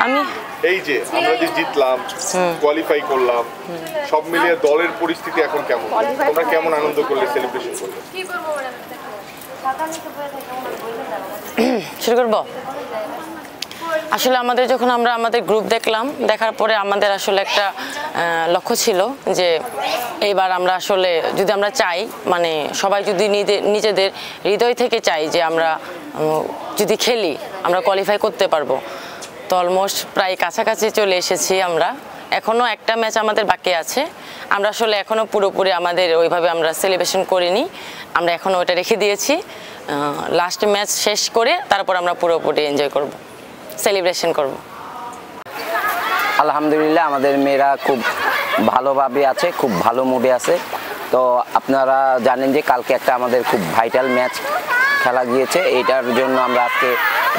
আমি এই যে আমরা যে জিতলাম, কোয়ালিফাই করলাম, সব মিলিয়ে দলের পরিস্থিতি এখন কেমন? তোমরা কেমন আনন্দ করলে, সেলিব্রেশন করলে? শুরু করবো। আসলে আমাদের যখন আমরা আমাদের গ্রুপ দেখলাম, দেখার পরে আমাদের আসলে একটা লক্ষ্য ছিল যে এইবার আমরা আসলে যদি আমরা চাই, মানে সবাই যদি নিজেদের হৃদয় থেকে চাই যে আমরা যদি খেলি আমরা কোয়ালিফাই করতে পারবো, তো অলমোস্ট প্রায় কাছাকাছি চলে এসেছি আমরা। এখনও একটা ম্যাচ আমাদের বাকি আছে, আমরা আসলে এখনও পুরোপুরি আমাদের ওইভাবে আমরা সেলিব্রেশন করিনি, আমরা এখনও ওটা রেখে দিয়েছি। লাস্ট ম্যাচ শেষ করে তারপর আমরা পুরোপুরি এনজয় করব, সেলিব্রেশন করব। আলহামদুলিল্লাহ আমাদের মেয়েরা খুব ভালোভাবে আছে, খুব ভালো মুডে আছে। তো আপনারা জানেন যে কালকে একটা আমাদের খুব ভাইটাল ম্যাচ খেলা গিয়েছে, এইটার জন্য আমরা আজকে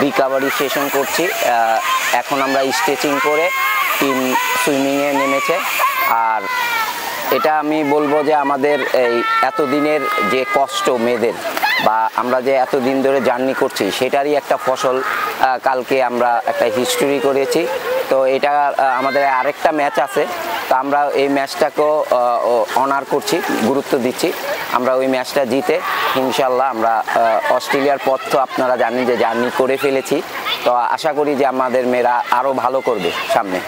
রিকাভারি সেশন করছি। এখন আমরা স্ট্রেচিং করে টিম সুইমিংয়ে নেমেছে। আর এটা আমি বলবো যে আমাদের এই এতদিনের যে কষ্ট মেয়েদের, বা আমরা যে এতদিন ধরে জার্নি করছি, সেটারই একটা ফসল কালকে আমরা একটা হিস্টোরি করেছি। তো এটা আমাদের আরেকটা ম্যাচ আছে, তো আমরা এই ম্যাচটাকেও অনার করছি, গুরুত্ব দিচ্ছি। আমরা ওই ম্যাচটা জিতে ইনশাল্লাহ আমরা অস্ট্রেলিয়ার পথ তো আপনারা জানেন যে জার্নি করে ফেলেছি। তো আশা করি যে আমাদের মেয়েরা আরও ভালো করবে সামনে।